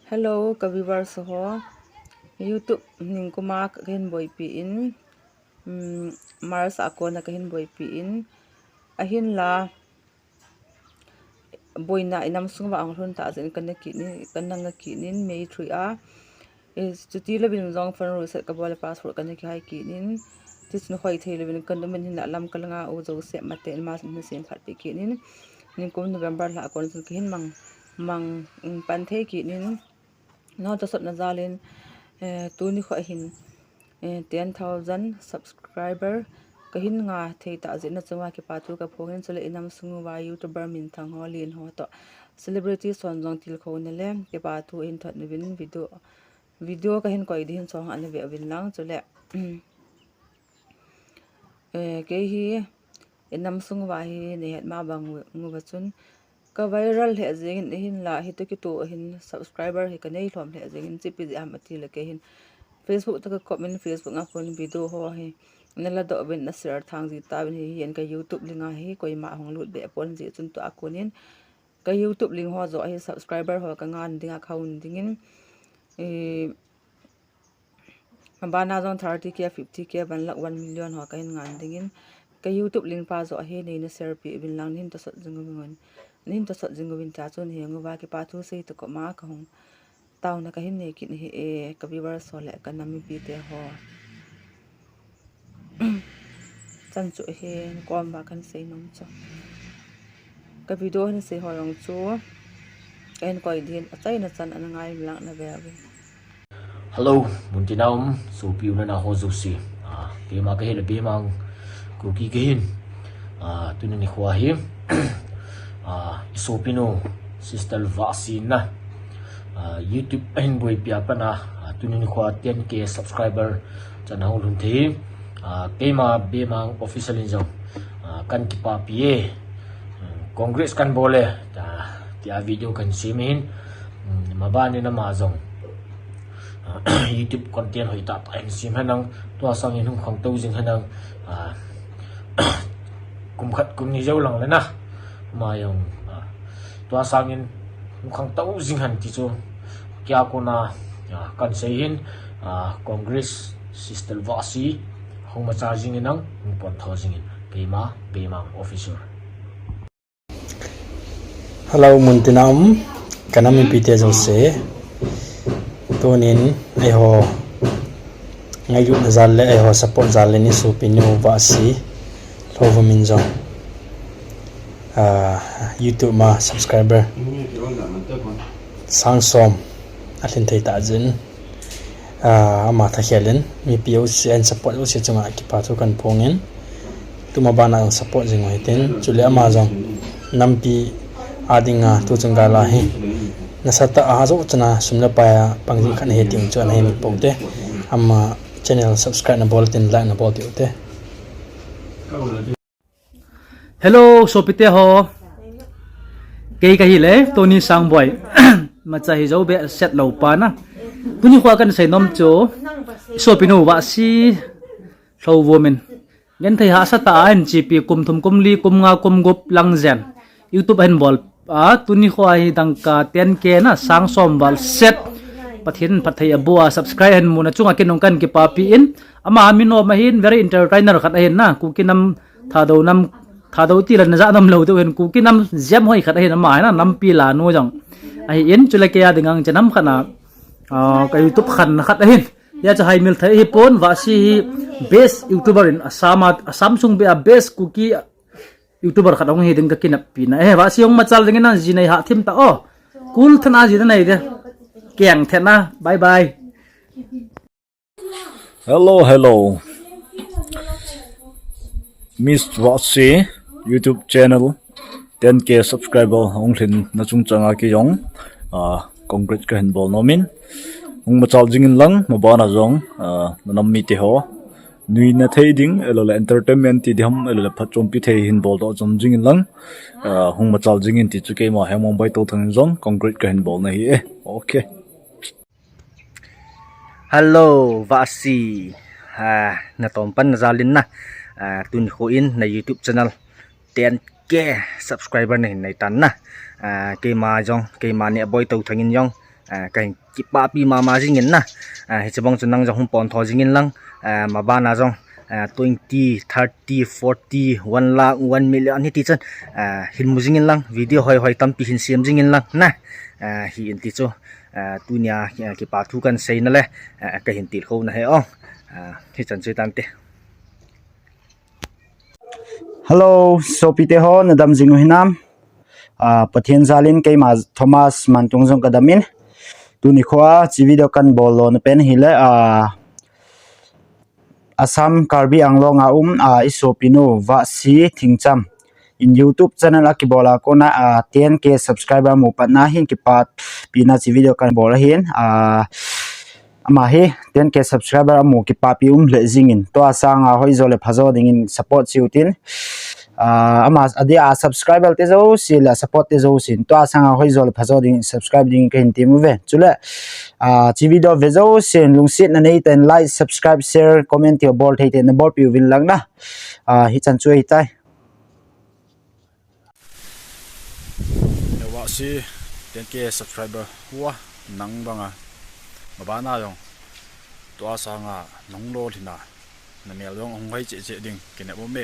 Hello, ka-viewers ho. YouTube ning kuma kahin boy piin. Mars ako na kahin boy piin. Ahin la boy na inam sungwa ang run ta azin kanang kinin May 3 a is to tila bin zong fan ro set ka bola passport kanaki hai kinin. Tis no khoi thele bin kan men hin alam kalanga o zo se mate mas ni sem phat pi kinin. Ning kum November la akon sun kahin mang pan the kinin. No to sot na zalin tu ni kho hin 10,000 subscriber kahin nga thei ta zin na chunga ki patu ka phongin chule inam sungu wa youtuber min thang ho lin ho to celebrity sonjong til kho ne le ke patu in thot ni bin video kahin koi din song an ve bin lang chule ke hi inam sungu wa hi ne het ma bang ngu ba chun ka viral he jing hin la hi to ki to hin subscriber hi ka nei hlom he jing chipi am ati le ke hin Facebook ta ka comment Facebook nga phone video ho hi nala do ben na share thang ji ta ben hi yen ka YouTube linga hi koi ma hong lut be pon ji chun to akonin ka YouTube ling ho zo hi subscriber ho ka ngan dinga account dingin bana zon 30k 50k ban lak 1 million ho ka ngan dingin ka YouTube link pa zo hi nei na share pi bin lang nin to sot jingo ngon nin to sot jingo bin ta chun he ngwa ki pa thu sei to ko ma ka hong taw na ka hin ne kin he ka viewer so le ka nami pi te ho chan chu he kom ba kan sei nom cho ka video ni sei ho rong chu en koi din achai na chan an ngai lang na be be Hello, Muntinam, so piu na ho zo si. Ke ma ka hele be mang ku ki ke hin. Tu ni khwa hi. So pino sister vaccine na. YouTube en boy pia pa na tu ni khwa 10k subscriber chan ho lun the. Ke ma be mang official in zo. Kan ki pa pie. Congress kan bole ta tia video kan simin. Mabani na ma zong. YouTube content hoi ta ta sim hanang to sang in khong to jing hanang kum khat kum ni jau lang le na ma yong to sang in khong to jing han ti chu kya ko na kan sei hin Congress sister vasi hong ma cha jing inang pon tho jing in pema officer. Hello Muntinam kanami pite zo se tonin ai ho ngai yu na zal le ai ho support zal le ni su pinu va si lovo min zo YouTube ma subscriber sang som alin thei ta jin ama tha khelen mi piu sen support u se chunga ki pa thu kan phongin tuma bana support jing hoi ten chule ama jong nampi adinga tu chunga la hi nasata ahazo chana sumna pa pangji khan he ting chon he mi pote amma channel subscribe na bulletin like na bol te Hello sopite ho ke ka hi le Tony Sangboy macha hi zo be set lo pa na tuni khwa kan sei nom cho sopinu wa si so woman gen thai ha sa ta an gp kum thum kum li kum nga kum gup lang zen YouTube en bol tuni khwa hi dangka 10k na sang som wal set pathin pathai abua subscribe hen muna chunga kinong kan ki papi in ama amino mahin very entertainer khat hen na ku kinam thado ti lan za nam lo to hen ku kinam zem hoi khat hen ma na nam pi la no jang ai in chule ke ya dingang chanam khana ka YouTube khan khat hen ya cha hai mil thai hi pon wa si best YouTuber in Samsung be a best cookie YouTuber khat ong hi ding ka kinap pina wa si ong machal ding na ji nei ha thim ta cool thana ji nei de keng thena bye bye. Hello Miss Roxy YouTube channel 10k subscriber ong thin na chung changa ki yong congrats ka hin bol nomin ong machal jingin lang mabana jong nam mi te ho nui na thei ding elola entertainment ti dham elola phachom pi thei hin bol do chom jingin lang hong machal jingin ti chu ke ma hemong bai to thang jong congrats ka hin bol na hi okay. Hello Vasi na tompan na zalin na tun ko in na YouTube channel 10k subscriber na hinay tan na kay ma jong kay ma ni boy to thangin jong cái kipa pi mama jingin na hi chabang chunang jong pon tho jingin lang ma ba na jong 20 30 40 1 lakh 1 million hi ti chen hin mu jingin lang video hoi hoi tam pi hin siam jingin lang na hi in ti chu tunia kipa thu kan sei na le ka hin ti kho na he ong hi chan chui tam te. Hello, Sopite ho nadam jingu hinam. Pathian zalin kay Thomas Mantung jong kadamin. Tuni khoa chi video kan bolo na pen hile Assam Karbi Anglong isopino va si thingcham. In YouTube channel akibola ko na 10k subscriber mo pat na hin kipat pina chi video kan bola hin amahi 10k subscriber mo kipapi le jingin to asang hoi zole phazo dingin support siutin ama adia subscriber te zo sila support te zo sin to asang hoi zole phazo ding subscribe ding ken timu ve chule chi video ve zo sin lungsit na nei ten like subscribe share comment yo bol thei na bol pi win lang na hi chan chui tai wa si 10k subscriber wa nang banga mabana yong to asa nga nong lo thina na mel yong ong hai che che ding kene bo me